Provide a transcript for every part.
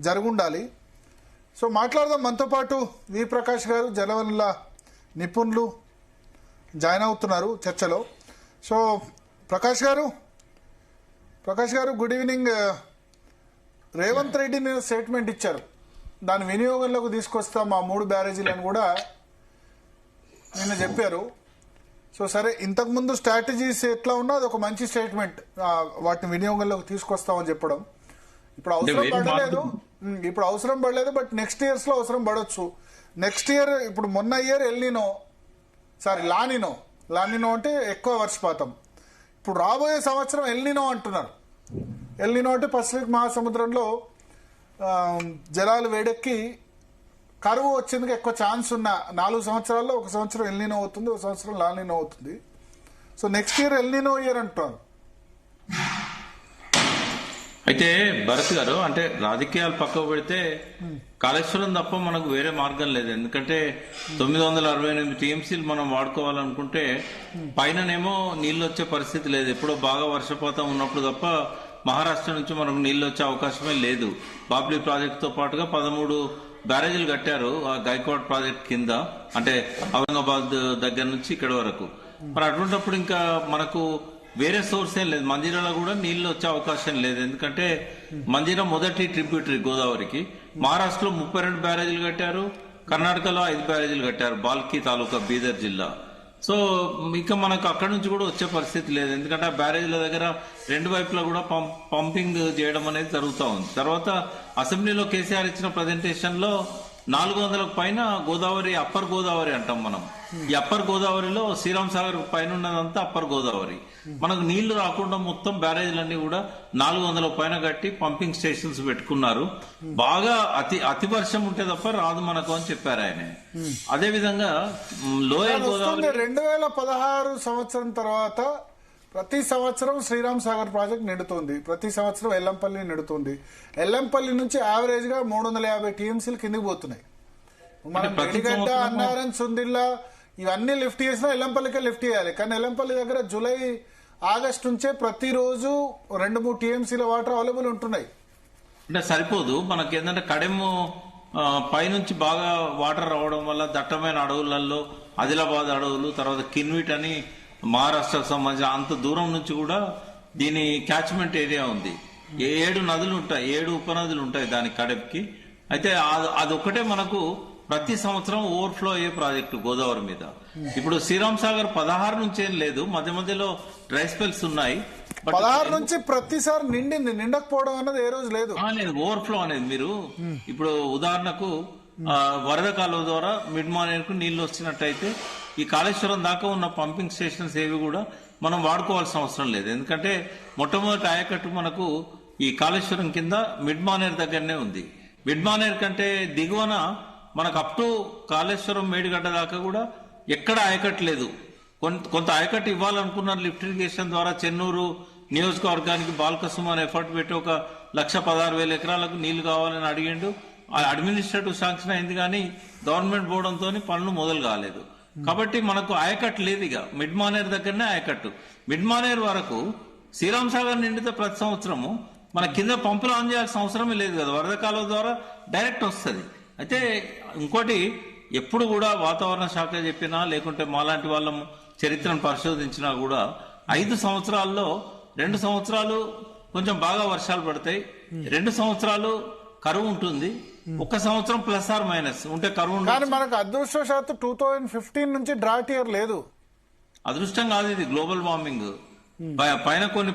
జరుగుండాలి. So మాట్లాడదాం. మనతో పాటు వి ప్రకాష్ గారు జలవనరుల నిపుణులు జాయిన్ అవుతున్నారు చర్చలో. సో ప్రకాష్ గారు గుడ్ ఈవినింగ్. రేవంత్ రెడ్డి నేను స్టేట్మెంట్ ఇచ్చారు, దాని వినియోగంలోకి తీసుకొస్తాం ఆ 3 బ్యారేజీలను కూడా నిన్న చెప్పారు. సో సరే, ఇంతకుముందు స్ట్రాటజీస్ ఎట్లా ఉన్నా అది ఒక మంచి స్టేట్మెంట్, వాటిని వినియోగంలోకి తీసుకొస్తామని చెప్పడం. ఇప్పుడు అవసరం పడలేదు, బట్ నెక్స్ట్ ఇయర్స్ లో అవసరం పడవచ్చు. నెక్స్ట్ ఇయర్ ఇప్పుడు మొన్న ఇయర్ లానినో అంటే ఎక్కువ వర్షపాతం. ఇప్పుడు రాబోయే సంవత్సరం ఎల్నినో అంటున్నారు. ఎల్నినో అంటే పసిఫిక్ మహాసముద్రంలో జలాలు వేడెక్కి కరువు వచ్చేందుకు ఎక్కువ ఛాన్స్ ఉన్న 4 సంవత్సరాల్లో 1 సంవత్సరం ఎల్నినో అవుతుంది, 1 సంవత్సరం లానినో అవుతుంది. So next year El Niño year అంటున్నారు. అయితే భరత్ గారు, అంటే రాజకీయాలు పక్కకు పెడితే కాళేశ్వరం తప్ప మనకు వేరే మార్గం లేదు. ఎందుకంటే 968 టీఎంసీలు మనం వాడుకోవాలనుకుంటే పైననేమో నీళ్లు వచ్చే పరిస్థితి లేదు. ఎప్పుడో బాగా వర్షపాతం ఉన్నప్పుడు తప్ప మహారాష్ట్ర నుంచి మనకు నీళ్లు వచ్చే అవకాశమే లేదు. బాబ్లీ ప్రాజెక్ట్ తో పాటుగా 13 బ్యారేజీలు కట్టారు ఆ గైక్వాడ్ ప్రాజెక్ట్ కింద, అంటే ఔరంగాబాద్ దగ్గర నుంచి ఇక్కడ వరకు. మరి అటువంటిప్పుడు ఇంకా మనకు వేరే సోర్స్ ఏం లేదు. మంజీరాలో కూడా నీళ్లు వచ్చే అవకాశం లేదు. ఎందుకంటే మంజీరా మొదటి ట్రిబ్యూటరీ గోదావరికి. మహారాష్ట్రలో 32 బ్యారేజీలు కట్టారు, కర్ణాటకలో 5 బ్యారేజీలు కట్టారు, బాల్కీ తాలూకా బీదర్ జిల్లా. సో ఇక మనకు అక్కడి నుంచి కూడా వచ్చే పరిస్థితి లేదు. ఎందుకంటే ఆ బ్యారేజీల దగ్గర 2 వైపులా కూడా పంపింగ్ చేయడం అనేది జరుగుతూ ఉంది. తర్వాత అసెంబ్లీలో కేసీఆర్ ఇచ్చిన ప్రజెంటేషన్ లో 400 పైన గోదావరి, అప్పర్ గోదావరి అంటాం మనం. ఈ అప్పర్ గోదావరిలో శ్రీరామ్ సాగర్ పైన ఉన్నదంతా అప్పర్ గోదావరి. మనకు నీళ్లు రాకుండా మొత్తం బ్యారేజీలన్నీ కూడా 400 పైన కట్టి పంపింగ్ స్టేషన్స్ పెట్టుకున్నారు. బాగా అతి వర్షం ఉంటే తప్ప రాదు మనకు అని చెప్పారు ఆయన. అదే విధంగా లోయర్ గోదావరి 2016 సంవత్సరం తర్వాత ప్రతి సంవత్సరం శ్రీరామ్ సాగర్ ప్రాజెక్ట్ నిండుతుంది, ప్రతి సంవత్సరం ఎల్లంపల్లి నిండుతుంది. ఎల్లంపల్లి నుంచి యావరేజ్ గా 350 టీఎంసీలు కిందికి పోతున్నాయి. మనం గడిగడ్డ, అన్నారం, సుందిల్లా ఇవన్నీ లిఫ్ట్ చేసినా ఎల్లంపల్లికే లిఫ్ట్ చేయాలి. కానీ ఎల్లంపల్లి దగ్గర జూలై, ఆగస్టు నుంచే ప్రతిరోజు 2-3 టీఎంసీల వాటర్ అవైలబుల్ ఉంటున్నాయి. అంటే సరిపోదు మనకి. ఏంటంటే కడెము పైనుంచి బాగా వాటర్ రావడం వల్ల దట్టమైన అడవులలో ఆదిలాబాద్ అడవులు, తర్వాత కిన్విట్ అని మహారాష్ట్రకు సంబంధించిన అంత దూరం నుంచి కూడా దీని క్యాచ్మెంట్ ఏరియా ఉంది. 7 నదులు ఉంటాయి, 7 ఉపనదులు ఉంటాయి దాని కడెప్కి. అయితే అదొక్కటే మనకు ప్రతి సంవత్సరం ఓవర్ఫ్లో అయ్యే ప్రాజెక్టు గోదావరి మీద. ఇప్పుడు శ్రీరామ్ సాగర్ 16 నుంచి ఏం లేదు, మధ్య మధ్యలో డ్రై స్పెల్స్ ఉన్నాయి. 16 నుంచి ప్రతిసారి నిండకపోవడం అన్నది ఏ రోజు లేదు. ఓవర్ఫ్లో అనేది మీరు ఇప్పుడు ఉదాహరణకు వరద కాలువ ద్వారా మిడ్ మానేరుకు నీళ్లు వచ్చినట్టయితే ఈ కాళేశ్వరం దాకా ఉన్న పంపింగ్ స్టేషన్స్ ఏవి కూడా మనం వాడుకోవాల్సిన అవసరం లేదు. ఎందుకంటే మొట్టమొదటి ఆయకట్టు మనకు ఈ కాళేశ్వరం కింద మిడ్ మానేరు దగ్గరనే ఉంది. మిడ్ మానేరు కంటే దిగువన మనకు అప్ టు కాళేశ్వరం మేడిగడ్డ దాకా కూడా ఎక్కడ ఆయకట్టు లేదు. కొంత ఆయకట్టు ఇవ్వాలనుకున్నారు లిఫ్ట్ ఇరిగేషన్ ద్వారా. చెన్నూరు నియోజకవర్గానికి బాల్కసుమ అనే ఎఫర్ట్ పెట్టి 1,16,000 ఎకరాలకు నీళ్లు కావాలని అడిగిండు. అడ్మినిస్ట్రేటివ్ శాంక్షన్ అయింది కానీ గవర్నమెంట్ పోవడంతో పనులు మొదలు కాలేదు. కాబట్టి మనకు ఆయకట్టు లేదు. ఇక మిడ్ మానేరు దగ్గరనే ఆయకట్టు. మిడ్ మానేరు వరకు శ్రీరామ్ సాగర్ నిండితే ప్రతి సంవత్సరము మన కింద పంపులు ఆన్ చేయాల్సిన అవసరమే లేదు కదా, వరద కాలువ ద్వారా డైరెక్ట్ వస్తుంది. అయితే ఇంకోటి, ఎప్పుడు కూడా వాతావరణ శాఖ చెప్పినా లేకుంటే మాలాంటి వాళ్ళం చరిత్రను పరిశోధించినా కూడా 5 సంవత్సరాల్లో 2 సంవత్సరాలు కొంచెం బాగా వర్షాలు పడతాయి, 2 సంవత్సరాలు కరువు ఉంటుంది, 1 సంవత్సరం ప్లస్ ఆర్ మైనస్ ఉంటే కరువు. కానీ మనకు అదృష్టవశాత్తు 2015 నుంచి డ్రాట్ ఇయర్ లేదు. అదృష్టం కాదు, ఇది గ్లోబల్ వార్మింగ్. పైన కొన్ని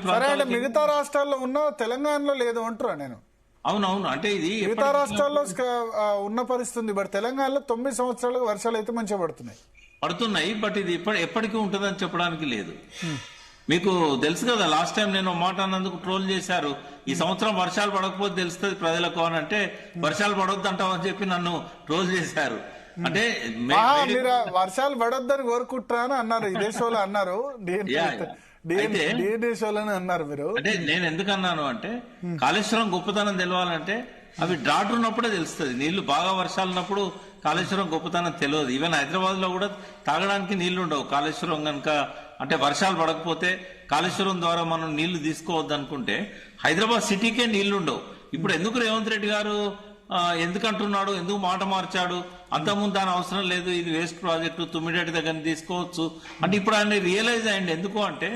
మిగతా రాష్ట్రాల్లో ఉన్న తెలంగాణలో లేదు అంటారా నేను. అవునవును, అంటే ఇది మిగతా రాష్ట్రాల్లో ఉన్న పరిస్థితి, బట్ తెలంగాణలో 9 సంవత్సరాలుగా వర్షాలు అయితే మంచిగా పడుతున్నాయి. బట్ ఇది ఎప్పటికీ ఉంటుందని చెప్పడానికి లేదు. మీకు తెలుసు కదా, లాస్ట్ టైం నేను మాట అన్నందుకు ట్రోల్ చేశారు. ఈ సంవత్సరం వర్షాలు పడకపోతే తెలుస్తుంది ప్రజలకు అని అంటే వర్షాలు పడొద్దు అంటామని చెప్పి నన్ను ట్రోల్ చేశారు. అంటే వర్షాలు పడొద్దని కోరుకుంటారా అని అన్నారు, ఇదే షోలో అన్నారు, అన్నారు మీరు. అంటే నేను ఎందుకు అన్నాను అంటే కాళేశ్వరం గొప్పతనం తెలవాలంటే అవి డ్రాట్ ఉన్నప్పుడే తెలుస్తుంది. నీళ్లు బాగా వర్షాలు ఉన్నప్పుడు కాళేశ్వరం గొప్పతనం తెలియదు. ఈవెన్ హైదరాబాద్ లో కూడా తాగడానికి నీళ్లు ఉండవు. కాళేశ్వరం కనుక అంటే వర్షాలు పడకపోతే కాళేశ్వరం ద్వారా మనం నీళ్లు తీసుకోవద్దు అనుకుంటే హైదరాబాద్ సిటీకే నీళ్లు ఉండవు. ఇప్పుడు ఎందుకు రేవంత్ రెడ్డి గారు ఎందుకంటున్నాడు, ఎందుకు మాట మార్చాడు, అంతకుముందు దాని అవసరం లేదు, ఇది వేస్ట్ ప్రాజెక్టు, తుమ్మిడేటి దగ్గర తీసుకోవచ్చు అంటే ఇప్పుడు ఆయన రియలైజ్ అయ్యండి. ఎందుకు అంటే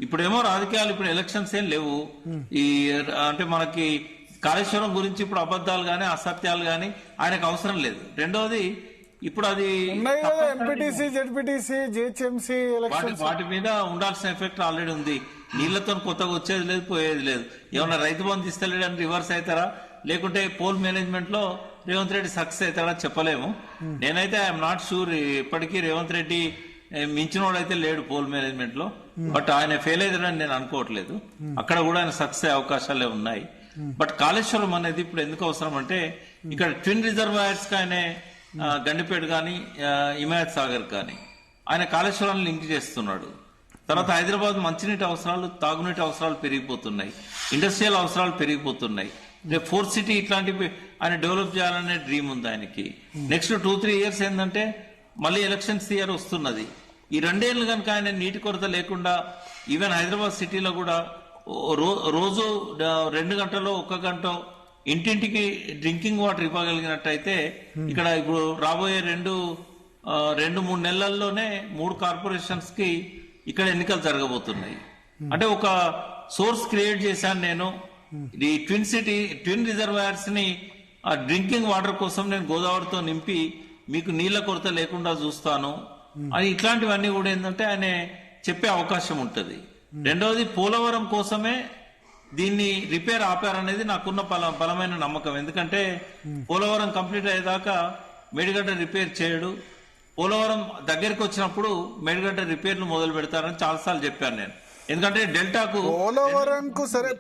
ఇప్పుడేమో రాజకీయాలు, ఇప్పుడు ఎలక్షన్స్ ఏం లేవు, ఈ అంటే మనకి కాళేశ్వరం గురించి ఇప్పుడు అబద్ధాలు గాని అసత్యాలు గాని ఆయనకు అవసరం లేదు. రెండోది ఇప్పుడు అది ఎంపీటీసీ, జెడ్పీటీసీ, జిహెచ్ఎంసీ వాటి మీద ఉండాల్సిన ఎఫెక్ట్ ఆల్రెడీ ఉంది. నీళ్లతో కొత్తగా వచ్చేది లేదు, పోయేది లేదు. ఏమన్నా రైతు బంధు ఇస్తలేడని రివర్స్ అవుతారా, లేకుంటే పోల్ మేనేజ్మెంట్ లో రేవంత్ రెడ్డి సక్సెస్ అవుతాడా చెప్పలేము. నేనైతే ఐఎమ్ నాట్ షూర్. ఇప్పటికీ రేవంత్ రెడ్డి మించినోడైతే లేడు పోల్ మేనేజ్మెంట్ లో, బట్ ఆయన ఫెయిల్ అవుతాడని నేను అనుకోవట్లేదు. అక్కడ కూడా ఆయన సక్సెస్ అయ్యే అవకాశాలే ఉన్నాయి. బట్ కాళేశ్వరం అనేది ఇప్పుడు ఎందుకు అవసరం అంటే ఇక్కడ ట్విన్ రిజర్వాయర్స్ కి ఆయన గండిపేట కానీ హిమాయత్ సాగర్ కానీ ఆయన కాళేశ్వరాన్ని లింక్ చేస్తున్నాడు. తర్వాత హైదరాబాద్ మంచినీటి అవసరాలు, తాగునీటి అవసరాలు పెరిగిపోతున్నాయి, ఇండస్ట్రియల్ అవసరాలు పెరిగిపోతున్నాయి. రేపు 4th సిటీ ఇట్లాంటివి ఆయన డెవలప్ చేయాలనే డ్రీమ్ ఉంది ఆయనకి. నెక్స్ట్ 2-3 ఇయర్స్ ఏంటంటే మళ్ళీ ఎలక్షన్స్ ఇయర్ వస్తున్నది. ఈ 2 ఏళ్ళు కనుక ఆయన నీటి కొరత లేకుండా ఈవెన్ హైదరాబాద్ సిటీలో కూడా రోజు 2 గంటలో 1 గంట ఇంటింటికి డ్రింకింగ్ వాటర్ ఇవ్వగలిగినట్టయితే ఇక్కడ ఇప్పుడు రాబోయే 2-3 నెలల్లోనే 3 కార్పొరేషన్స్ కి ఇక్కడ ఎన్నికలు జరగబోతున్నాయి. అంటే ఒక సోర్స్ క్రియేట్ చేశాను నేను. ఈ ట్విన్ రిజర్వాయర్స్ ని డ్రింకింగ్ వాటర్ కోసం నేను గోదావరితో నింపి మీకు నీళ్ల కొరత లేకుండా చూస్తాను అని ఇట్లాంటివన్నీ కూడా ఏంటంటే ఆయన చెప్పే అవకాశం ఉంటది. రెండవది పోలవరం కోసమే దీన్ని రిపేర్ ఆపారనేది నాకున్న బలమైన నమ్మకం. ఎందుకంటే పోలవరం కంప్లీట్ అయ్యేదాకా మేడిగడ్డ రిపేర్ చేయడు, పోలవరం దగ్గరికి వచ్చినప్పుడు మేడిగడ్డ రిపేర్లు మొదలు పెడతారని చాలాసార్లు చెప్పాను నేను. ఎందుకంటే డెల్టాకు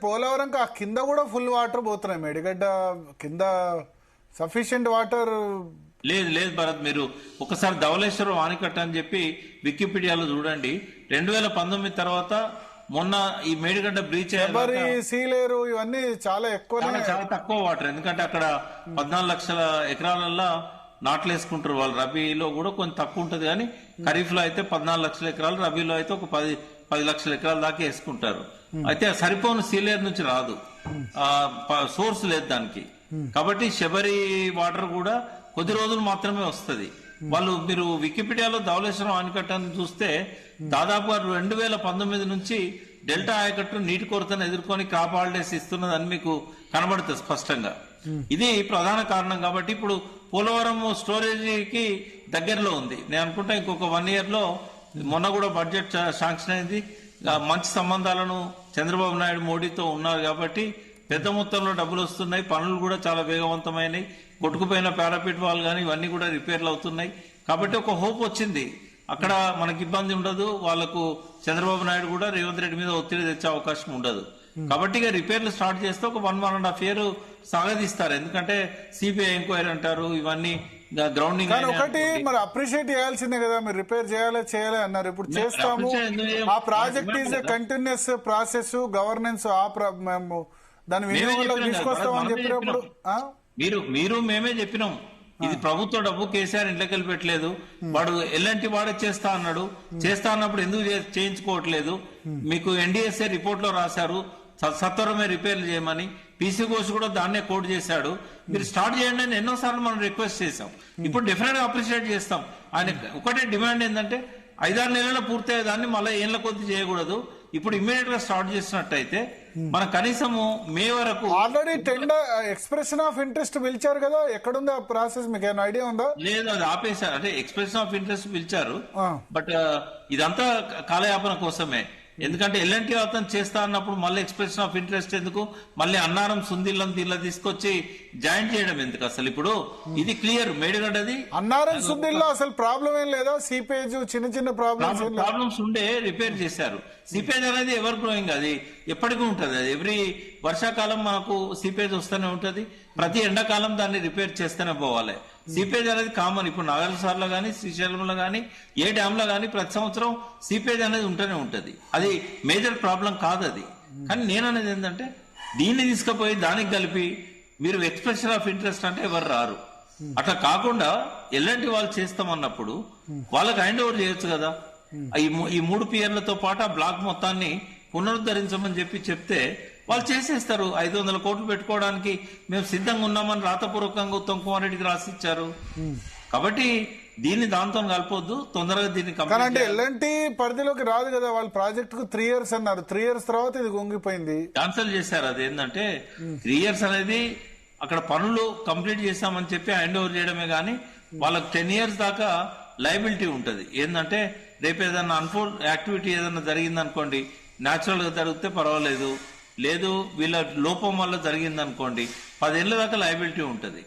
పోలవరం ఆ కింద కూడా ఫుల్ వాటర్ పోతున్నాయి, మేడిగడ్డ కింద సఫిషియెంట్ వాటర్ లేదు భరత్. మీరు ఒకసారి ధవళేశ్వరం ఆనకట్ట అని చెప్పి వికీపీడియాలో చూడండి. 2019 తర్వాత మొన్న ఈ మేడిగడ్డ బ్రీచ్ సీలేరు ఇవన్నీ చాలా తక్కువ వాటర్. ఎందుకంటే అక్కడ 14 లక్షల ఎకరాలల్లో నాట్లు వేసుకుంటారు వాళ్ళు. రబీలో కూడా కొంచెం తక్కువ ఉంటది కానీ ఖరీఫ్ లో అయితే 14 లక్షల ఎకరాలు, రబీలో అయితే ఒక 10 లక్షల ఎకరాల దాకా వేసుకుంటారు. అయితే సరిపోను సీలేరు నుంచి రాదు, సోర్స్ లేదు దానికి. కాబట్టి శబరి వాటర్ కూడా కొద్ది రోజులు మాత్రమే వస్తుంది. వాళ్ళు మీరు వికీపీడియాలో ధవళేశ్వరం ఆనకట్టను చూస్తే దాదాపు 2019 నుంచి డెల్టా ఆయకట్టు నీటి కొరతను ఎదుర్కొని క్రాప్ హాలిడేస్ ఇస్తున్నదని మీకు కనబడుతుంది స్పష్టంగా. ఇది ప్రధాన కారణం. కాబట్టి ఇప్పుడు పోలవరం స్టోరేజీకి దగ్గరలో ఉంది. నేను అనుకుంటా ఇంకొక 1 year లో, మొన్న కూడా బడ్జెట్ శాంక్షన్ అయింది, మంచి సంబంధాలను చంద్రబాబు నాయుడు మోడీతో ఉన్నారు కాబట్టి పెద్ద మొత్తంలో డబ్బులు వస్తున్నాయి, పనులు కూడా చాలా వేగవంతమైనవి. కొట్టుకుపోయిన పారాపీట్ వాల్ కానీ ఇవన్నీ కూడా రిపేర్లు అవుతున్నాయి. కాబట్టి ఒక హోప్ వచ్చింది, అక్కడ మనకి ఇబ్బంది ఉండదు. వాళ్లకు చంద్రబాబు నాయుడు కూడా రేవంత్ రెడ్డి మీద ఒత్తిడి తెచ్చే అవకాశం ఉండదు. కాబట్టి ఇక రిపేర్లు స్టార్ట్ చేస్తే ఒక 1.5 year సాగదీస్తారు. ఎందుకంటే సిబిఐ ఎంక్వైరీ అంటారు, ఇవన్నీ గ్రౌండింగ్. ఒకటి మరి అప్రిషియేట్ చేయాల్సిందే కదా, మీరు రిపేర్ చేయాలి అన్నారు, ఇప్పుడు చేస్తాము. ఆ project is a continuous process, governance మేము దాని వినియోగంలోకి తీసుకొస్తామని చెప్పినప్పుడు మీరు మేమే చెప్పినాం, ఇది ప్రభుత్వ డబ్బు, కేసీఆర్ ఇంట్లోకి పెట్టలేదు, వాడు ఎల్ఎన్టీ వాడే చేస్తా అన్నాడు. చేస్తా అన్నప్పుడు ఎందుకు చేయించుకోవట్లేదు? మీకు ఎన్డీఎస్ఏ రిపోర్ట్ లో రాశారు సత్వరమే రిపేర్లు చేయమని. పీసీ ఘోష్ కూడా దాన్నే కోట్ చేశాడు. మీరు స్టార్ట్ చేయండి అని ఎన్నోసార్లు మనం రిక్వెస్ట్ చేశాం. ఇప్పుడు డెఫినెట్ గా అప్రిషియేట్ చేస్తాం. ఆయన ఒకటే డిమాండ్ ఏంటంటే 5-6 నెలల్లో పూర్తయ్యేదాన్ని మళ్ళీ ఏళ్ల కొద్ది చేయకూడదు. ఇప్పుడు ఇమ్మీడియట్ గా స్టార్ట్ చేసినట్టయితే మన కనీసము మే వరకు. Already tender expression of interest పిలిచారు కదా, ఎక్కడుంది ఆ ప్రాసెస్, మీకు ఏమైనా ఐడియా ఉందా? లేదు, అది ఆపేశారు. అంటే ఎక్స్ప్రెషన్ ఆఫ్ ఇంట్రెస్ట్ పిలిచారు, బట్ ఇదంతా కాలయాపన కోసమే. ఎందుకంటే ఎల్ఎన్టీ అతను చేస్తా అన్నప్పుడు మళ్ళీ ఎక్స్ప్రెషన్ ఆఫ్ ఇంట్రెస్ట్ ఎందుకు, మళ్ళీ అన్నారం సుందిల్లం దీనిలో తీసుకొచ్చి జాయిన్ చేయడం ఎందుకు? అసలు ఇప్పుడు ఇది క్లియర్, మేడిగడ్డది అన్నారం సుందిల్లో అసలు ప్రాబ్లం ఏం లేదా? సీపేజ్ చిన్న ప్రాబ్లమ్స్ ఉండే రిపేర్ చేశారు. సీపేజ్ అనేది ఎవర్ గ్రోయింగ్, అది ఎప్పటికీ ఉంటది. అది ఎవ్రీ వర్షాకాలం మనకు సీపేజ్ వస్తూనే ఉంటది, ప్రతి ఎండాకాలం దాన్ని రిపేర్ చేస్తూనే పోవాలి. సీపేజ్ అనేది కామన్. ఇప్పుడు నాగర్సార్లో గానీ, శ్రీశైలంలో గానీ, ఏ డ్యామ్ లో గానీ ప్రతి సంవత్సరం సీపేజ్ అనేది ఉంటూనే ఉంటది. అది మేజర్ ప్రాబ్లం కాదు అది. కానీ నేననేది ఏంటంటే దీన్ని తీసుకుపోయి దానికి కలిపి మీరు ఎక్స్ప్రెషన్ ఆఫ్ ఇంట్రెస్ట్ అంటే ఎవరు రారు. అట్లా కాకుండా ఎలాంటి వాళ్ళు చేస్తామన్నప్పుడు వాళ్ళకి హ్యాండ్ ఓవర్ చేయొచ్చు కదా. ఈ 3 PRలతో పాటు ఆ బ్లాక్ మొత్తాన్ని పునరుద్ధరించమని చెప్తే వాళ్ళు చేసేస్తారు. 500 కోట్లు పెట్టుకోవడానికి మేము సిద్ధంగా ఉన్నామని రాతపూర్వకంగా ఉత్తమ్ కుమార్ రెడ్డికి రాసిచ్చారు. కాబట్టి దీన్ని దాంతో కలపొద్దు, తొందరగా దీన్ని కానీ అంటే ఎల్ఎన్టీ పరిధిలోకి రాదు కదా, వాళ్ళు ప్రాజెక్ట్ కు 3 years అన్నారు. 3 years తర్వాత ఇది గుంగిపోయింది, క్యాన్సిల్ చేశారు. అది ఏంటంటే 3 years అనేది అక్కడ పనులు కంప్లీట్ చేశామని చెప్పి హ్యాండ్ ఓవర్ చేయడమే గానీ వాళ్ళకి 10 years దాకా లయబిలిటీ ఉంటది. ఏంటంటే రేపు ఏదైనా అన్ఫోల్డ్ యాక్టివిటీ ఏదైనా జరిగిందనుకోండి, న్యాచురల్ గా జరిగితే పర్వాలేదు, లేదు వీళ్ళ లోపం వల్ల జరిగింది అనుకోండి 10 ఏళ్ల దాకా లయబిలిటీ ఉంటది.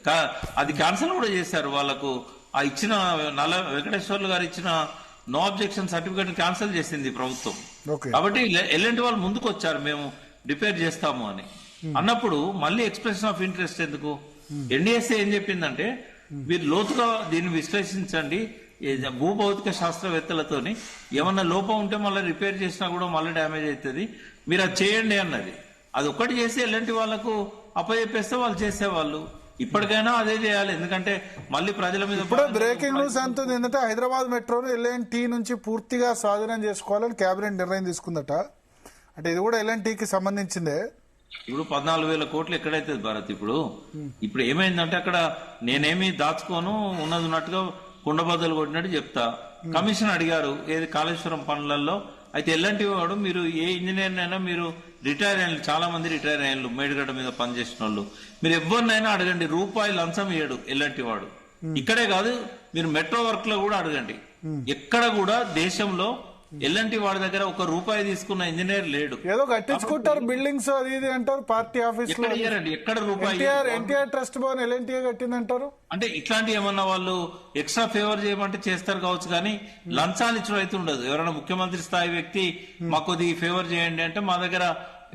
అది క్యాన్సిల్ కూడా చేశారు. వాళ్ళకు ఆ ఇచ్చిన వెంకటేశ్వర్లు గారు ఇచ్చిన నో అబ్జెక్షన్ సర్టిఫికేట్ క్యాన్సిల్ చేసింది ప్రభుత్వం. కాబట్టి ఎల్ఎన్టీ వాళ్ళు ముందుకు వచ్చారు, మేము రిపేర్ చేస్తాము అని అన్నప్పుడు మళ్ళీ ఎక్స్ప్రెషన్ ఆఫ్ ఇంట్రెస్ట్ ఎందుకు? ఎన్డీఎస్ఏ ఏం చెప్పిందంటే మీరు లోతుగా దీన్ని విశ్లేషించండి, భూభౌతిక శాస్త్రవేత్తలతోని ఏమన్నా లోపం ఉంటే మళ్ళీ రిపేర్ చేసినా కూడా మళ్ళీ డ్యామేజ్ అవుతుంది, మీరు అది చేయండి అన్నది. అది ఒక్కటి చేసి ఎలాంటి వాళ్ళకు అప్పచెప్పేస్తే వాళ్ళు చేసేవాళ్ళు. ఇప్పటికైనా అదే చేయాలి, ఎందుకంటే మళ్ళీ ప్రజల మీద. ఇప్పుడు బ్రేకింగ్ న్యూస్ అంటుంది ఏంటంటే హైదరాబాద్ మెట్రోను ఎల్ఎన్టీ నుంచి పూర్తిగా స్వాధీనం చేసుకోవాలని కేబినెట్ నిర్ణయం తీసుకుందట. అంటే ఇది కూడా ఎల్ఎన్టీకి సంబంధించిందే. ఇప్పుడు 14,000 కోట్లు ఎక్కడైతే భారత్, ఇప్పుడు ఏమైందంటే అక్కడ నేనేమి దాచుకోను, ఉన్నది ఉన్నట్టుగా కుండబద్దలు కొట్టినట్టు చెప్తా. కమిషన్ అడిగారు ఏది కాళేశ్వరం పనులలో, అయితే ఎల్ఎన్టీ వాడు మీరు ఏ ఇంజనీర్ అయినా మీరు రిటైర్ అయిన చాలా మంది రిటైర్ అయ్యారు, మేడిగడ్డ మీద పనిచేసిన వాళ్ళు, మీరు ఎవరినైనా అడగండి, రూపాయి లంచం ఇయ్యడు ఎల్ఎన్టీ వాడు. ఇక్కడే కాదు, మీరు మెట్రో వర్క్ లో కూడా అడగండి, ఎక్కడ కూడా దేశంలో ఎల్ఎన్టీ వాడి దగ్గర 1 రూపాయి తీసుకున్న ఇంజనీర్ లేడు. ఏదో కట్టించుకుంటారు బిల్డింగ్స్ అది ఇది అంటారు, పార్టీ ఆఫీస్ ఎక్కడ రూపాయి. ఎన్టీఆర్ ట్రస్ట్ భవన్ ఎల్ఎన్టీ కట్టిందంటారు. అంటే ఇట్లాంటి ఏమన్నా వాళ్ళు ఎక్స్ట్రా ఫేవర్ చేయమంటే చేస్తారు కావచ్చు, కానీ లంచాలు ఇచ్చడం అయితే ఉండదు. ఎవరైనా ముఖ్యమంత్రి స్థాయి వ్యక్తి మాకు కొద్ది ఫేవర్ చేయండి అంటే మా దగ్గర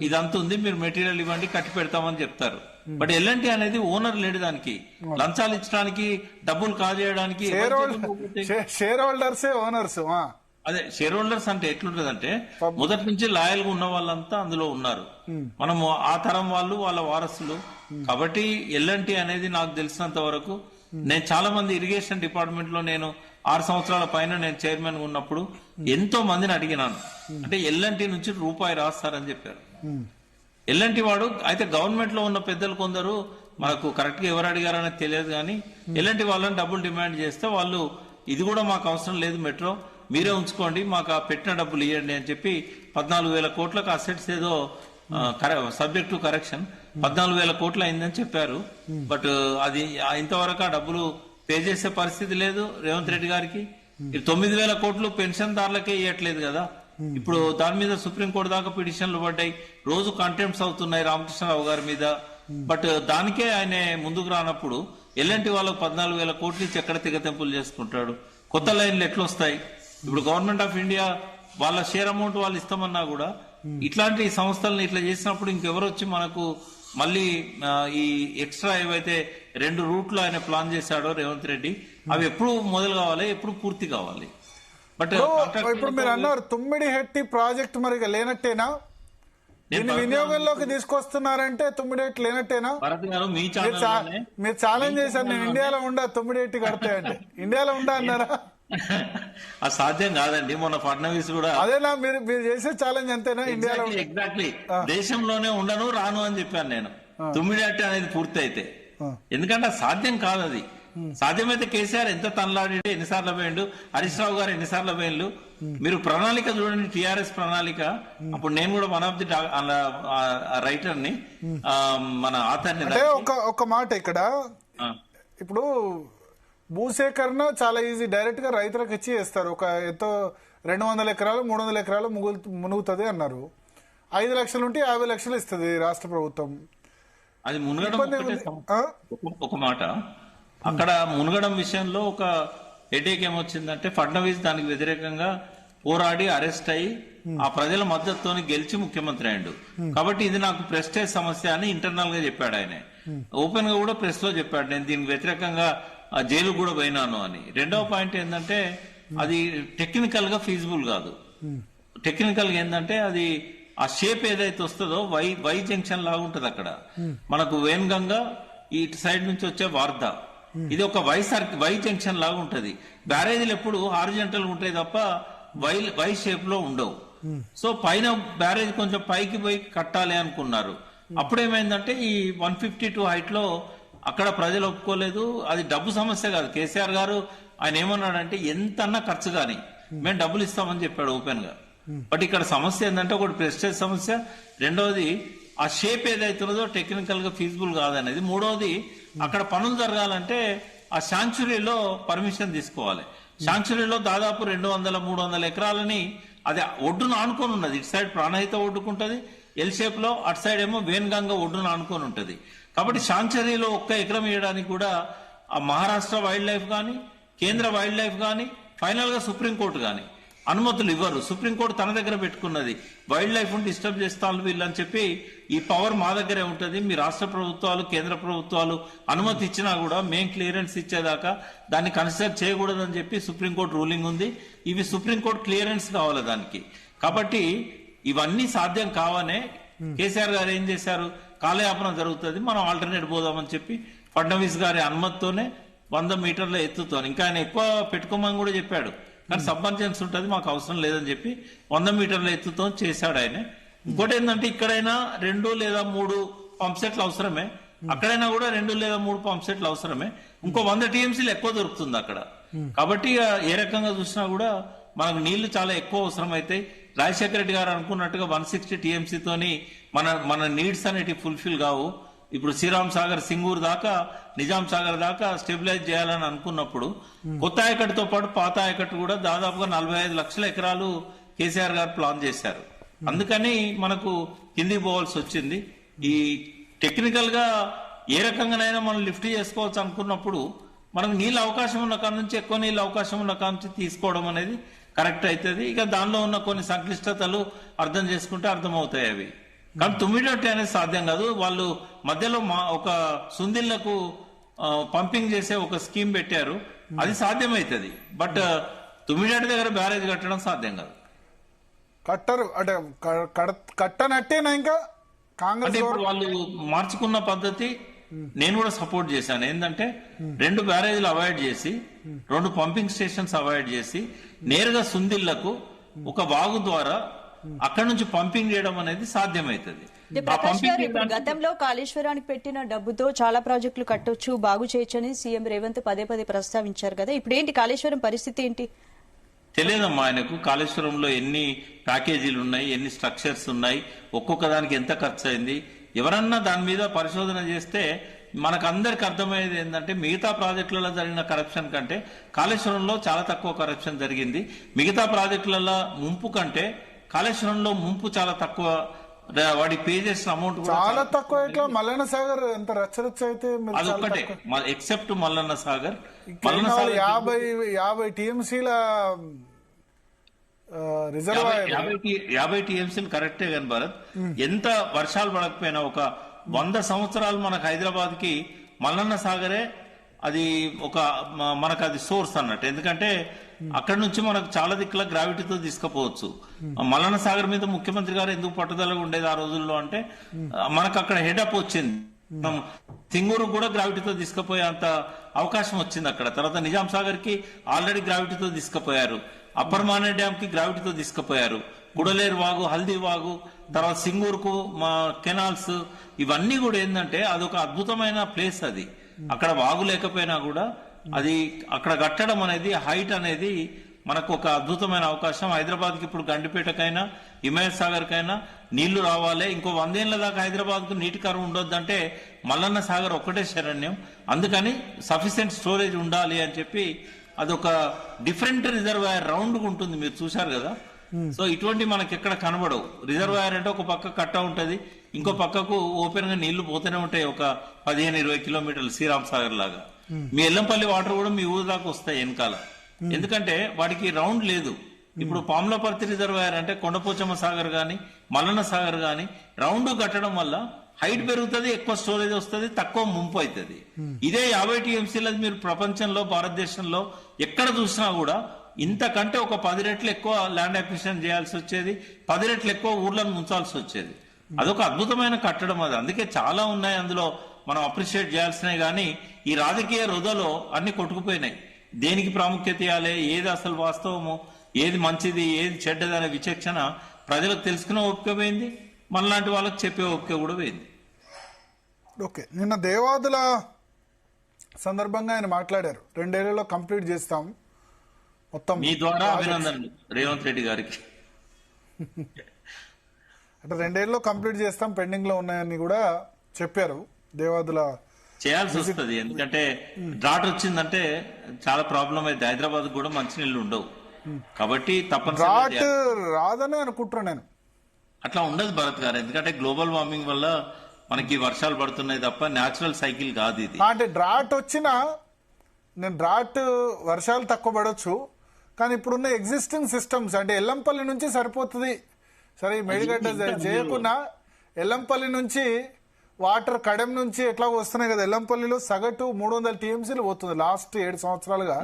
ఇదంతా ఉంది, మీరు మెటీరియల్ ఇవ్వండి కట్టి పెడతామని చెప్తారు. బట్ ఎల్ఎన్టీ అనేది ఓనర్ లేడు, దానికి లంచాలు ఇచ్చడానికి డబ్బులు కాజేయడానికి షేర్ హోల్డర్సే ఓనర్స్. అదే షేర్ హోల్డర్స్ అంటే ఎట్లుంటదంటే మొదటి నుంచి లాయల్ గా ఉన్న వాళ్ళంతా అందులో ఉన్నారు, మనము ఆ తరం వాళ్ళు వాళ్ళ వారసులు. కాబట్టి ఎల్ఎన్టీ అనేది నాకు తెలిసినంత వరకు, నేను చాలా మంది ఇరిగేషన్ డిపార్ట్మెంట్ లో నేను 6 సంవత్సరాల పైన నేను చైర్మన్ ఉన్నప్పుడు ఎంతో మందిని అడిగినాను, అంటే ఎల్ఎన్టీ నుంచి రూపాయి రాస్తారని చెప్పారు. ఎల్ఎన్టీ వాడు అయితే గవర్నమెంట్ లో ఉన్న పెద్దలు కొందరు మనకు కరెక్ట్ గా ఎవరు అడిగారనేది తెలియదు, కానీ ఎల్ఎన్టీ వాళ్ళని డబ్బులు డిమాండ్ చేస్తే వాళ్ళు ఇది కూడా మాకు అవసరం లేదు, మెట్రో మీరే ఉంచుకోండి, మాకు ఆ పెట్టిన డబ్బులు ఇవ్వండి అని చెప్పి 14,000 కోట్లకు అసెట్స్ ఏదో సబ్జెక్ట్ టు కరెక్షన్ 14,000 కోట్లు అయిందని చెప్పారు. బట్ అది ఇంతవరకు ఆ డబ్బులు పే చేసే పరిస్థితి లేదు రేవంత్ రెడ్డి గారికి. 9,000 కోట్లు పెన్షన్ దారులకే ఇవ్వట్లేదు కదా. ఇప్పుడు దాని మీద సుప్రీంకోర్టు దాకా పిటిషన్లు పడ్డాయి, రోజు కంటెంప్ట్స్ అవుతున్నాయి రామకృష్ణరావు గారి మీద. బట్ దానికే ఆయన ముందుకు రానప్పుడు ఎల్ఎన్టీ వాళ్ళకు 14,000 కోట్లు ఇచ్చి ఎక్కడ తెగతెంపులు చేసుకుంటాడు? కొత్త లైన్లు ఎట్లొస్తాయి? ఇప్పుడు గవర్నమెంట్ ఆఫ్ ఇండియా వాళ్ళ షేర్ అమౌంట్ వాళ్ళు ఇస్తామన్నా కూడా ఇట్లాంటి సంస్థలను ఇట్లా చేసినప్పుడు ఇంకెవరు వచ్చి మనకు మళ్ళీ ఈ ఎక్స్ట్రా ఏవైతే 2 రూట్లు ఆయన ప్లాన్ చేశాడో రేవంత్ రెడ్డి, అవి ఎప్పుడు మొదలు కావాలి, ఎప్పుడు పూర్తి కావాలి? బట్ ఇప్పుడు మీరు అన్నారు తుమ్మిడిహెట్టి ప్రాజెక్ట్ మరి లేనట్టేనా? దీన్ని వినియోగంలోకి తీసుకొస్తున్నారంటే తుమ్మిడిహెట్టి లేనట్టేనా? మీరు ఛాలెంజ్ చేశారు, నేను ఇండియాలో ఉండా తుమ్మిడిహెట్టి కడితే అంటే. ఇండియాలో ఉండా అన్నారా? అది సాధ్యం కాదండి. మొన్న ఫడ్నవీస్ కూడా అదేనా మీరు చేసే ఛాలెంజ్ అంతేనా? ఇండియాలో ఎగ్జాక్ట్లీ దేశంలోనే ఉండను రాను అని చెప్పాను నేను, తుమ్మిడిహట్టి అనేది పూర్తి అయితే. ఎందుకంటే సాధ్యం కాదు అది. సాధ్యమైతే కేసీఆర్ ఎంత తనలాడి ఎన్నిసార్లు పోయిండు, హరీష్ రావు గారు ఎన్నిసార్లు పోయిండు. మీరు ప్రణాళిక చూడండి, టిఆర్ఎస్ ప్రణాళిక. అప్పుడు నేను కూడా వన్ ఆఫ్ ది రైటర్ ని, మన ఆథర్ని. ఒక మాట ఇక్కడ, ఇప్పుడు భూసేకరణ చాలా ఈజీ, డైరెక్ట్ గా రైతులకు ఇచ్చి చేస్తారు. ఒక ఎంతో 200 ఎకరాలు 300 ఎకరాలు మునుగుతుంది అన్నారు. 5 లక్షలు ఉంటే 50 లక్షలు ఇస్తుంది రాష్ట్ర ప్రభుత్వం. అది మునగడం ఒక మాట. అక్కడ మునగడం విషయంలో ఒక హెడేక్ ఏమొచ్చిందంటే ఫడ్నవీస్ దానికి వ్యతిరేకంగా పోరాడి అరెస్ట్ అయ్యి ఆ ప్రజల మద్దతుతో గెలిచి ముఖ్యమంత్రి అయ్యాడు. కాబట్టి ఇది నాకు ప్రెస్టేజ్ సమస్య అని ఇంటర్నల్ గా చెప్పాడు ఆయన. ఓపెన్ గా కూడా ప్రెస్ లో చెప్పాడు, నేను దీనికి వ్యతిరేకంగా జైలు కూడా పోయినాను అని. రెండవ పాయింట్ ఏంటంటే అది టెక్నికల్ గా ఫీజిబుల్ కాదు. టెక్నికల్ గా ఏంటంటే అది ఆ షేప్ ఏదైతే వస్తుందో వై జంక్షన్ లాగా ఉంటది అక్కడ. మనకు వేన్గంగా ఇటు సైడ్ నుంచి వచ్చే వార్దా, ఇది ఒక వై జంక్షన్ లాగా ఉంటది. బ్యారేజీలు ఎప్పుడు హారిజంటల్ ఉంటాయి తప్ప వై షేప్ లో ఉండవు. సో పైన బ్యారేజ్ కొంచెం పైకి పోయి కట్టాలి అనుకున్నారు. అప్పుడేమైందంటే ఈ 152 హైట్ లో అక్కడ ప్రజలు ఒప్పుకోలేదు. అది డబ్బు సమస్య కాదు. కేసీఆర్ గారు ఆయన ఏమన్నాడంటే ఎంతన్నా ఖర్చు కానీ మేము డబ్బులు ఇస్తామని చెప్పాడు ఓపెన్ గా. బట్ ఇక్కడ సమస్య ఏంటంటే ఒకటి ప్రెస్టేజ్ సమస్య, రెండవది ఆ షేప్ ఏదైతున్నదో టెక్నికల్ గా ఫీజిబుల్ కాదనేది, మూడవది అక్కడ పనులు జరగాలంటే ఆ శాంక్చురీలో పర్మిషన్ తీసుకోవాలి. శాంక్చురీలో దాదాపు 200-300 ఎకరాలని అది ఒడ్డును ఆనుకొని ఉన్నది. ఇటు సైడ్ ప్రాణహిత ఒడ్డుకుంటది ఎల్ షేప్ లో, అటు సైడ్ ఏమో వేన్గంగ ఒడ్డును ఆనుకొని ఉంటది. కాబట్టి శాంక్చురీలో 1 ఎకరం వేయడానికి కూడా ఆ మహారాష్ట్ర వైల్డ్ లైఫ్ కానీ కేంద్ర వైల్డ్ లైఫ్ కానీ ఫైనల్ గా సుప్రీంకోర్టు కానీ అనుమతులు ఇవ్వరు. సుప్రీంకోర్టు తన దగ్గర పెట్టుకున్నది, వైల్డ్ లైఫ్ డిస్టర్బ్ చేస్తాను వీళ్ళని చెప్పి ఈ పవర్ మా దగ్గరే ఉంటది, మీ రాష్ట్ర ప్రభుత్వాలు కేంద్ర ప్రభుత్వాలు అనుమతి ఇచ్చినా కూడా మేం క్లియరెన్స్ ఇచ్చేదాకా దాన్ని కన్సిడర్ చేయకూడదని చెప్పి సుప్రీంకోర్టు రూలింగ్ ఉంది. ఇవి సుప్రీంకోర్టు క్లియరెన్స్ కావాలి దానికి. కాబట్టి ఇవన్నీ సాధ్యం కావనే కేసీఆర్ గారు ఏం చేశారు, కాలయాపన జరుగుతుంది మనం ఆల్టర్నేట్ పోదామని చెప్పి ఫడ్నవీస్ గారి అనుమతితోనే 100 మీటర్ల ఎత్తుతో, ఇంకా ఆయన ఎక్కువ పెట్టుకోమని కూడా చెప్పాడు కానీ సబ్మర్జెన్స్ ఉంటుంది మాకు అవసరం లేదని చెప్పి 100 మీటర్ల ఎత్తుతో చేశాడు ఆయన. ఇంకోటి ఏంటంటే ఇక్కడైనా 2 లేదా 3 పంప్ సెట్లు అవసరమే, అక్కడైనా కూడా 2 లేదా 3 పంప్ సెట్లు అవసరమే. ఇంకో 100 టీఎంసీలు ఎక్కువ దొరుకుతుంది అక్కడ. కాబట్టి ఏ రకంగా చూసినా కూడా మనకు నీళ్లు చాలా ఎక్కువ అవసరం అవుతాయి. రాజశేఖర రెడ్డి గారు అనుకున్నట్టుగా 160 టీఎంసీతోని మన నీడ్స్ అనేటివి ఫుల్ఫిల్ కావు. ఇప్పుడు శ్రీరామ్ సాగర్ సింగూర్ దాకా నిజాం సాగర్ దాకా స్టెబిలైజ్ చేయాలని అనుకున్నప్పుడు కొత్త ఆయకట్టుతో పాటు పాత ఆయకట్టు కూడా దాదాపుగా 45 లక్షల ఎకరాలు కేసీఆర్ గారు ప్లాన్ చేశారు. అందుకని మనకు కిందికి పోవాల్సి వచ్చింది. ఈ టెక్నికల్ గా ఏ రకంగానైనా మనం లిఫ్ట్ చేసుకోవచ్చు అనుకున్నప్పుడు మనకు నీళ్ళ అవకాశం ఉన్న కాడ నుంచి ఎక్కువ నీళ్ళ అవకాశం ఉన్న కాడ నుంచి తీసుకోవడం అనేది కరెక్ట్ అవుతుంది. ఇక దానిలో ఉన్న కొన్ని సంక్లిష్టతలు అర్థం చేసుకుంటే అర్థమవుతాయి అవి. కానీ తుమ్మిడొట్టి అనేది సాధ్యం కాదు. వాళ్ళు మధ్యలో ఒక సుందిళ్లకు పంపింగ్ చేసే ఒక స్కీమ్ పెట్టారు, అది సాధ్యమవుతుంది. బట్ తుమ్మిడొట్టి దగ్గర బ్యారేజ్ కట్టడం సాధ్యం కాదు. కట్టరు అంటే కట్టనట్టేనా ఇంకా కాంగ్రెస్ అంటే ఇప్పుడు వాళ్ళు మార్చుకున్న పద్ధతి నేను కూడా సపోర్ట్ చేశాను. ఏంటంటే 2 బ్యారేజీలు అవాయిడ్ చేసి 2 పంపింగ్ స్టేషన్స్ అవాయిడ్ చేసి నేరుగా సుందిళ్లకు ఒక వాగు ద్వారా అక్కడి నుంచి పంపింగ్ చేయడం అనేది సాధ్యమవుతుంది. ప్రకాష్ గారు, ఇప్పుడు గతంలో కాళేశ్వరానికి పెట్టిన డబ్బుతో చాలా ప్రాజెక్టులు కట్టొచ్చు, బాగు చేయొచ్చని సీఎం రేవంత్ పదే ప్రస్తావించారు కదా. ఇప్పుడు ఏంటి కాళేశ్వరం పరిస్థితి ఏంటి? తెలియదమ్మా ఆయనకు కాళేశ్వరంలో ఎన్ని ప్యాకేజీలు ఉన్నాయి, ఎన్ని స్ట్రక్చర్స్ ఉన్నాయి, ఒక్కొక్క దానికి ఎంత ఖర్చు అయింది. ఎవరన్నా దాని మీద పరిశోధన చేస్తే మనకు అందరికి అర్థమయ్యేది ఏంటంటే మిగతా ప్రాజెక్టులలో జరిగిన కరప్షన్ కంటే కాళేశ్వరంలో చాలా తక్కువ కరప్షన్ జరిగింది. మిగతా ప్రాజెక్టులలో ముంపు కంటే కాళేశ్వరంలో ముంపు చాలా తక్కువ. వాడి పే చేసిన అమౌంట్ చాలా తక్కువ. ఇట్లా మల్లన్న సాగర్ ఎంత రచ్చరచ్చ అయితే అది ఒక్కటే ఎక్సెప్ట్ మల్లన్న సాగర్ 50 టీఎంసీల రిజర్వాయర్ 50 టీఎంసీలు కరెక్టే కానీ భారత్, ఎంత వర్షాలు పడకపోయినా ఒక 100 సంవత్సరాలు మనకు హైదరాబాద్ కి మల్లన్న సాగరే అది మనకు అది సోర్స్ అన్నట్టు. ఎందుకంటే అక్కడ నుంచి మనకు చాలా దిక్కుల గ్రావిటీతో తీసుకుపోవచ్చు. మల్లన్న సాగర్ మీద ముఖ్యమంత్రి గారు ఎందుకు పట్టుదలగా ఉండేది ఆ రోజుల్లో అంటే మనకు అక్కడ హెడప్ వచ్చింది. సింగూరు కూడా గ్రావిటీతో తీసుకుపోయే అంత అవకాశం వచ్చింది అక్కడ. తర్వాత నిజాం సాగర్ కి ఆల్రెడీ గ్రావిటీతో తీసుకుపోయారు, అప్పర్ మానే డ్యామ్ కి గ్రావిటీతో తీసుకుపోయారు, గుడలేరు వాగు, హల్దీ వాగు, తర్వాత సింగూరుకు మా కెనాల్స్, ఇవన్నీ కూడా ఏంటంటే అదొక అద్భుతమైన ప్లేస్. అది అక్కడ వాగు లేకపోయినా కూడా అది అక్కడ కట్టడం అనేది హైట్ అనేది మనకు ఒక అద్భుతమైన అవకాశం. హైదరాబాద్ కి ఇప్పుడు గండిపేటకైనా హిమాయత్ సాగర్ కైనా నీళ్లు రావాలి. ఇంకో 100 ఏళ్ల దాకా హైదరాబాద్ కు నీటి కరువు ఉండొద్దంటే మల్లన్న సాగర్ ఒక్కటే శరణ్యం. అందుకని సఫిషియెంట్ స్టోరేజ్ ఉండాలి అని చెప్పి అదొక డిఫరెంట్ రిజర్వాయర్ రౌండ్ ఉంటుంది, మీరు చూశారు కదా. సో ఇటువంటి మనకి ఎక్కడ కనబడవు. రిజర్వాయర్ అంటే ఒక పక్క కట్ట ఉంటది, ఇంకో పక్కకు ఓపెన్ గా నీళ్లు పోతూనే ఉంటాయి ఒక 15-20 కిలోమీటర్లు శ్రీరామ్ సాగర్ లాగా. మీ ఎల్లంపల్లి వాటర్ కూడా మీ ఊరు దాకా వస్తాయి వెనకాల, ఎందుకంటే వాటికి రౌండ్ లేదు. ఇప్పుడు పాములపర్తి రిజర్వాయర్ అంటే కొండపోచమ్మ సాగర్ గాని మల్లన్న సాగర్ గాని రౌండ్ కట్టడం వల్ల హైట్ పెరుగుతుంది, ఎక్కువ స్టోరేజ్ వస్తుంది, తక్కువ ముంపు అవుతుంది. ఇదే 50 టీఎంసీల మీరు ప్రపంచంలో భారతదేశంలో ఎక్కడ చూసినా కూడా ఇంతకంటే ఒక 10 రెట్లు ఎక్కువ ల్యాండ్ అక్విజిషన్ చేయాల్సి వచ్చేది, 10 రెట్లు ఎక్కువ ఊర్లను ముంచాల్సి వచ్చేది. అదొక అద్భుతమైన కట్టడం అది. అందుకే చాలా ఉన్నాయి అందులో మనం అప్రిషియేట్ చేయాల్సినవి. కానీ ఈ రాజకీయ వృధలో అన్ని కొట్టుకుపోయినాయి. దేనికి ప్రాముఖ్యత ఇవ్వాలి, ఏది అసలు వాస్తవము, ఏది మంచిది, ఏది చెడ్డది అనే విచక్షణ ప్రజలకు తెలుసుకునే ఓపిక పోయింది, మనలాంటి వాళ్ళకి చెప్పే ఓపిక కూడా పోయింది. ఓకే, నిన్న దేవాదుల సందర్భంగా ఆయన మాట్లాడారు, 2 ఏళ్లలో కంప్లీట్ చేస్తాం మొత్తం. మీ ద్వారా అభినందనలు రేవంత్ రెడ్డి గారికి. అంటే 2 ఏళ్లలో కంప్లీట్ చేస్తాం, పెండింగ్ లో ఉన్నాయని కూడా చెప్పారు దేవాదుల. చేయాల్సి వస్తుంది, ఎందుకంటే డ్రాట్ వచ్చిందంటే చాలా ప్రాబ్లం అయితే హైదరాబాద్ కూడా మంచినీళ్ళు ఉండవు, కాబట్టి తప్పనిసరిగా రాదని అనుకుంటున్నాను నేను. అట్లా ఉండదు భరత్ గారు, ఎందుకంటే గ్లోబల్ వార్మింగ్ వల్ల మనకి వర్షాలు పడుతున్నాయి తప్ప న్యాచురల్ సైకిల్ కాదు ఇది. అంటే డ్రాట్ వచ్చినా నేను డ్రాట్ వర్షాలు తక్కువ పడవచ్చు, కానీ ఇప్పుడున్న ఎగ్జిస్టింగ్ సిస్టమ్స్ అంటే ఎల్లంపల్లి నుంచి సరిపోతుంది. సరే మేడిగడ్డ చేయకుండా ఎల్లంపల్లి నుంచి వాటర్ కడెం నుంచి ఎట్లా వస్తున్నాయి కదా, ఎల్లంపల్లిలో సగటు 300 టీఎంసీలు పోతుంది లాస్ట్ 7 సంవత్సరాలుగా.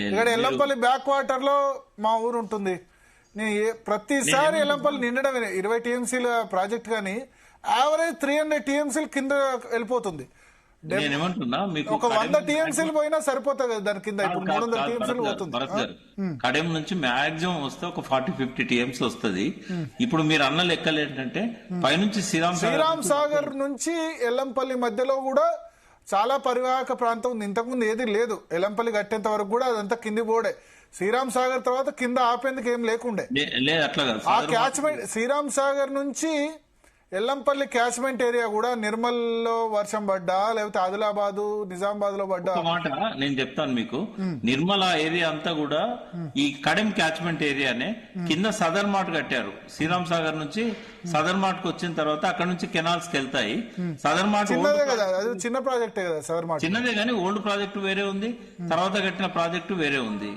ఇక్కడ ఎల్లంపల్లి బ్యాక్ వాటర్ లో మా ఊరు ఉంటుంది. నేను ప్రతిసారి ఎల్లంపల్లి నిండడం 20 టీఎంసీల ప్రాజెక్ట్ కానీ యావరేజ్ 300 టీఎంసీలు కింద వెళ్ళిపోతుంది. నేనేమంటున్నా, మీకు ఒక 100 టీఎంసీలు పోయినా సరిపోతుంది కదా దాని కింద. ఇప్పుడు 300 టీఎంసీలు పోతుంది. కడెం నుంచి మాక్సిమం వస్తే ఒక 40-50 టీఎంసీ వస్తుంది. ఇప్పుడు మీరు అన్న లెక్కలు ఏంటంటే పైనుంచి శ్రీరామ్ సాగర్ నుంచి ఎల్లంపల్లి మధ్యలో కూడా చాలా పరివాహక ప్రాంతం ఉంది. ఇంతకుముందు ఏది లేదు, ఎల్లంపల్లి కట్టేంత వరకు కూడా అదంతా కింది పోడే. శ్రీరామ్ సాగర్ తర్వాత కింద ఆపేందుకు ఏం లేకుండే. ఆ క్యాచ్మెంట్ శ్రీరామ్ సాగర్ నుంచి ఎల్లంపల్లి క్యాచ్మెంట్ ఏరియా కూడా నిర్మల్లో వర్షం పడ్డా లేకపోతే ఆదిలాబాద్ నిజామాబాద్ లో పడ్డా. మాట నేను చెప్తాను మీకు, నిర్మల ఏరియా అంతా కూడా ఈ కడెం క్యాచ్మెంట్ ఏరియానే. కింద సదర్ మార్ట్ కట్టారు, శ్రీరామ్ సాగర్ నుంచి సదర్ మార్ట్ కు వచ్చిన తర్వాత అక్కడ నుంచి కెనాల్స్ కి వెళ్తాయి. సదర్ మార్ట్ కదా, అది చిన్న ప్రాజెక్టే కదా, సదర్ మార్ట్ చిన్నదే కానీ ఓల్డ్ ప్రాజెక్టు వేరే ఉంది, తర్వాత కట్టిన ప్రాజెక్టు వేరే ఉంది.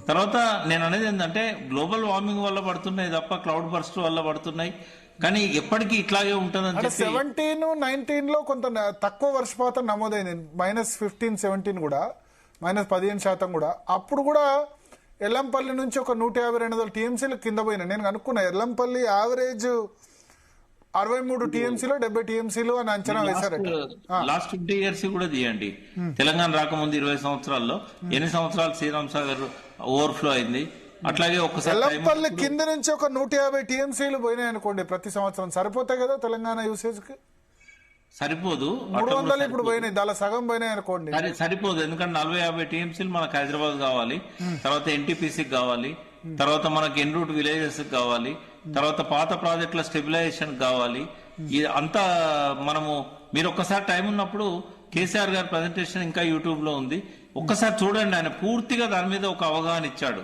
తర్వాత నేను అనేది ఏంటంటే గ్లోబల్ వార్మింగ్ వల్ల పడుతున్నాయి తప్ప క్లౌడ్ బర్స్ట్ వల్ల పడుతున్నాయి కానీ ఎప్పటికీ ఇట్లాగే ఉంటుందని. 17-19 లో కొంత తక్కువ వర్షపాతం నమోదైంది, -15-17 కూడా, -15% కూడా. అప్పుడు కూడా ఎల్లంపల్లి నుంచి ఒక 150-200 టీఎంసీలు కింద పోయినా. నేను అనుకున్నా ఎల్లంపల్లి యావరేజ్ 63 టీఎంసీలో 70 టీఎంసీలు అని అంచనా వేశారట. లాస్ట్ 20 ఇయర్స్ కూడా తీయండి, తెలంగాణ రాకముందు 20 సంవత్సరాల్లో ఎన్ని సంవత్సరాలు శ్రీరామ్ సాగర్ ఓవర్ఫ్లో అయింది. అట్లాగే ఒకసారి ఎల్లంపల్లి కింద నుంచి ఒక 150 టీఎంసీలు పోయినాయి అనుకోండి ప్రతి సంవత్సరం, సరిపోతాయి కదా తెలంగాణ యూసేజ్ కి? సరిపోదు. 300 ఇప్పుడు పోయినాయి, దాని సగం పోయినాయి అనుకోండి. సరిపోదు, ఎందుకంటే 40-50 టీఎంసీలు మనకు హైదరాబాద్ కావాలి, తర్వాత ఎన్టీపీసీకి కావాలి, తర్వాత మనకి ఎన్ రూట్ విలేజెస్ కావాలి, తర్వాత పాత ప్రాజెక్టుల స్టెబిలైజేషన్ కావాలి. అంతా మనము మీరు ఒక్కసారి టైం ఉన్నప్పుడు కేసీఆర్ గారి ప్రజెంటేషన్ ఇంకా యూట్యూబ్ లో ఉంది, ఒక్కసారి చూడండి. ఆయన పూర్తిగా దాని మీద ఒక అవగాహన ఇచ్చాడు.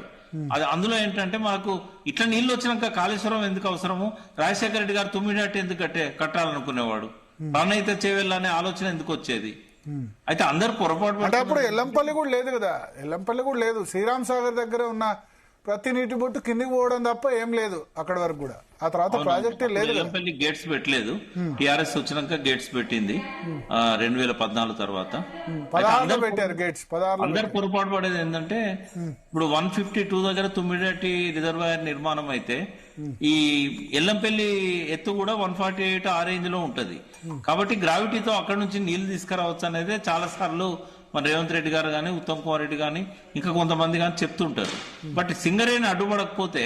అది అందులో ఏంటంటే మనకు ఇట్లా నీళ్లు వచ్చినాక కాళేశ్వరం ఎందుకు అవసరము, రాజశేఖర రెడ్డి గారు 9 ఎందుకు కట్టాలనుకునేవాడు, ప్రాణహిత చేయాలనే ఆలోచన ఎందుకు వచ్చేది. అయితే అందరు పొరపాటు అంటే అప్పుడు ఎల్లంపల్లి కూడా లేదు కదా, ఎల్లంపల్లి కూడా లేదు. శ్రీరామ్ సాగర్ దగ్గర ఉన్న ప్రతి నీటి బొట్టు కిందికి పోవడం తప్ప ఏం లేదు అక్కడ వరకు కూడా. ఆ తర్వాత ప్రాజెక్టే లేదు. ఎల్లంపల్లి గేట్స్ పెట్టలేదు, టిఆర్ఎస్ వచ్చినాక గేట్స్ పెట్టింది 2014 తర్వాత. 16 పెట్టారు గేట్స్. 16 అందరు పొరపాటు పడేది ఏంటంటే ఇప్పుడు 152 దగ్గర తుమ్మిడిహట్టి రిజర్వాయర్ నిర్మాణం అయితే ఈ ఎల్లంపల్లి ఎత్తు కూడా 148 ఆ రేంజ్ లో ఉంటది. కాబట్టి గ్రావిటీతో అక్కడ నుంచి నీళ్లు తీసుకురావచ్చు అనేది చాలా సార్లు మన రేవంత్ రెడ్డి గారు కానీ ఉత్తమ్ కుమార్ రెడ్డి కానీ ఇంకా కొంతమంది కానీ చెప్తుంటారు. బట్ సింగరేణి అడ్డుపడకపోతే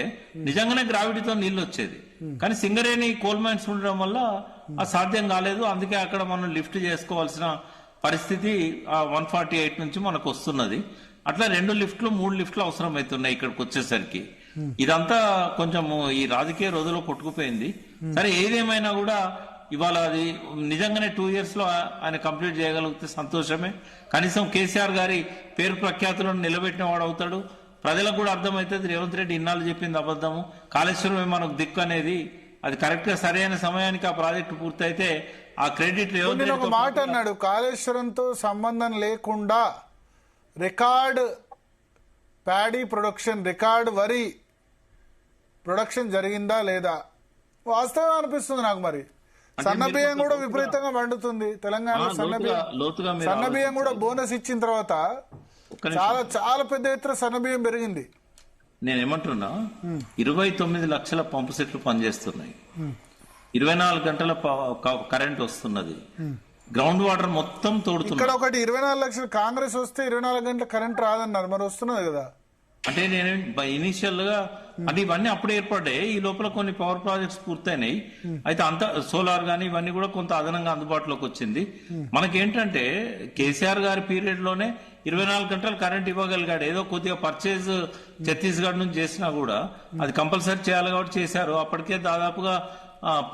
నిజంగానే గ్రావిటీతో నీళ్లు వచ్చేది, కానీ సింగరేణి కోల్ మైన్స్ ఉండడం వల్ల అది సాధ్యం కాలేదు. అందుకే అక్కడ మనం లిఫ్ట్ చేసుకోవాల్సిన పరిస్థితి 148 నుంచి మనకు వస్తున్నది. అట్లా 2 లిఫ్ట్లు 3 లిఫ్ట్లు అవసరం అవుతున్నాయి ఇక్కడికి వచ్చేసరికి. ఇదంతా కొంచెం ఈ రాజకీయ రోజులో కొట్టుకుపోయింది. సరే ఏదేమైనా కూడా ఇవాళ అది నిజంగానే 2 ఇయర్స్ లో ఆయన కంప్లీట్ చేయగలిగితే సంతోషమే. కనీసం కేసీఆర్ గారి పేరు ప్రఖ్యాతులను నిలబెట్టిన వాడు అవుతాడు. ప్రజలకు కూడా అర్థమవుతుంది రేవంత్ రెడ్డి ఇన్నాళ్ళు చెప్పింది అబద్ధము, కాళేశ్వరమే మనకు దిక్కు అనేది. అది కరెక్ట్ గా సరైన సమయానికి ఆ ప్రాజెక్టు పూర్తయితే ఆ క్రెడిట్ రేవంత్ రెడ్డి. ఒక మాట అన్నాడు, కాళేశ్వరంతో సంబంధం లేకుండా రికార్డ్ ప్యాడీ ప్రొడక్షన్, రికార్డ్ వరి ప్రొడక్షన్ జరిగిందా లేదా? వాస్తవం అనిపిస్తుంది నాకు. మరి సన్నబియ్యం కూడా విపరీతంగా పండుతుంది తెలంగాణ. సన్నబియ్యం కూడా బోనస్ ఇచ్చిన తర్వాత చాలా చాలా పెద్ద ఎత్తున సన్నబియ్యం పెరిగింది. నేనేమంటున్నా, 29 లక్షల పంపు సెట్లు పనిచేస్తున్నాయి, 24 గంటల కరెంట్ వస్తున్నది, గ్రౌండ్ వాటర్ మొత్తం తోడుతుంది. ఇక్కడ ఒకటి 24 లక్షలు కాంగ్రెస్ వస్తే 24 గంటల కరెంట్ రాదన్నారు, మరి వస్తున్నది కదా. అంటే నేను ఇనిషియల్ గా అంటే ఇవన్నీ అప్పుడే ఏర్పడ్డాయి. ఈ లోపల కొన్ని పవర్ ప్రాజెక్ట్స్ పూర్తయినాయి. అయితే అంత సోలార్ గానీ ఇవన్నీ కూడా కొంత అదనంగా అందుబాటులోకి వచ్చింది. మనకేంటంటే కేసీఆర్ గారి పీరియడ్ లోనే 24 గంటలు కరెంట్ ఇవ్వగలిగాడు. ఏదో కొద్దిగా పర్చేజ్ ఛత్తీస్గఢ్ నుంచి చేసినా కూడా అది కంపల్సరీ చేయాలి కాబట్టి చేశారు. అప్పటికే దాదాపుగా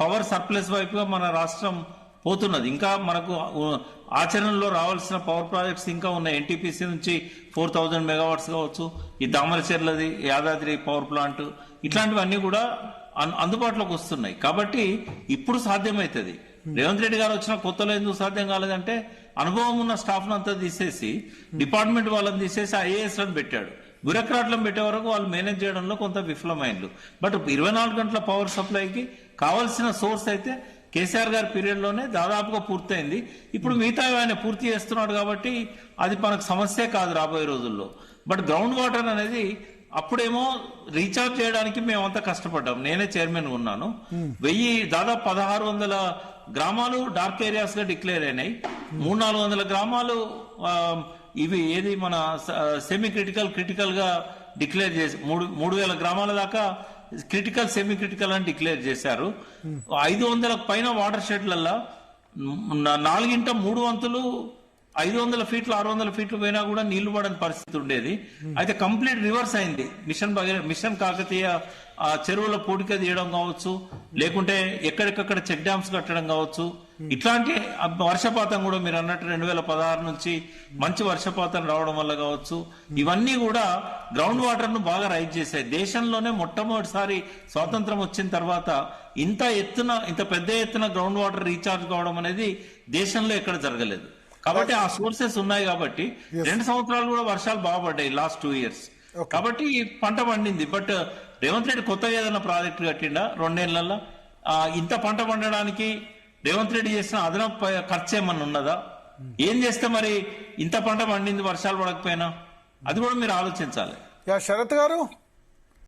పవర్ సర్ప్లస్ వైపుగా మన రాష్ట్రం పోతున్నది. ఇంకా మనకు ఆచరణలో రావాల్సిన పవర్ ప్రాజెక్ట్స్ ఇంకా ఉన్నాయి. ఎన్టీపీసీ నుంచి 4000 మెగావాట్స్ కావచ్చు, ఈ దామరచెర్లది యాదాద్రి పవర్ ప్లాంట్, ఇట్లాంటివన్నీ కూడా అందుబాటులోకి వస్తున్నాయి. కాబట్టి ఇప్పుడు సాధ్యమవుతుంది. రేవంత్ రెడ్డి గారు వచ్చిన కొత్తలో ఎందుకు సాధ్యం కాలేదంటే అనుభవం ఉన్న స్టాఫ్ అంతా తీసేసి డిపార్ట్మెంట్ వాళ్ళని తీసేసి ఐఏఎస్ లను పెట్టాడు. బ్యూరోక్రాట్లను పెట్టే వరకు వాళ్ళు మేనేజ్ చేయడంలో కొంత విఫలమైనలు. బట్ 24 గంటల పవర్ సప్లైకి కావాల్సిన సోర్స్ అయితే కేసీఆర్ గారి పీరియడ్ లోనే దాదాపుగా పూర్తయింది. ఇప్పుడు మిగతా ఆయన పూర్తి చేస్తున్నాడు కాబట్టి అది మనకు సమస్యే కాదు రాబోయే రోజుల్లో. బట్ గ్రౌండ్ వాటర్ అనేది అప్పుడేమో రీఛార్జ్ చేయడానికి మేమంతా కష్టపడ్డాం. నేనే చైర్మన్ ఉన్నాను. దాదాపు 1600 గ్రామాలు డార్క్ ఏరియాస్ గా డిక్లేర్ అయినాయి. 300-400 గ్రామాలు ఇవి ఏది మన సెమీ క్రిటికల్ గా డిక్లేర్ చేసి 3000 గ్రామాల దాకా క్రిటికల్ సెమీ క్రిటికల్ అని డిక్లేర్ చేశారు. 500 పైన వాటర్ షెడ్లల్లో 4/3 వంతులు 500 ఫీట్లు 600 ఫీట్లు పోయినా కూడా నీళ్లు పడని పరిస్థితి ఉండేది. అయితే కంప్లీట్ రివర్స్ అయింది. మిషన్ కాకతీయ చెరువుల పూడిక తీయడం కావచ్చు, లేకుంటే ఎక్కడికక్కడ చెక్ డ్యామ్స్ కట్టడం కావచ్చు, ఇట్లాంటి వర్షపాతం కూడా మీరు అన్నట్టు 2016 నుంచి మంచి వర్షపాతం రావడం వల్ల కావచ్చు, ఇవన్నీ కూడా గ్రౌండ్ వాటర్ ను బాగా రైజ్ చేశాయి. దేశంలోనే మొట్టమొదటిసారి స్వాతంత్రం వచ్చిన తర్వాత ఇంత పెద్ద ఎత్తున గ్రౌండ్ వాటర్ రీఛార్జ్ కావడం అనేది దేశంలో ఎక్కడ జరగలేదు. కాబట్టి ఆ సోర్సెస్ ఉన్నాయి. కాబట్టి 2 సంవత్సరాలు కూడా వర్షాలు బాగా పడ్డాయి లాస్ట్ 2 years. కాబట్టి పంట పండింది. బట్ రేవంత్ రెడ్డి కొత్తగా ఏదైనా ప్రాజెక్టు కట్టిండా 2 ఏళ్లలో? ఇంత పంట పండడానికి రేవంత్ రెడ్డి చేసిన అదనపు ఖర్చు ఏమన్నా ఉన్నదా? ఏం చేస్తే మరి ఇంత పంట పండింది వర్షాలు పడకపోయినా? అది కూడా మీరు ఆలోచించాలి. శరత్ గారు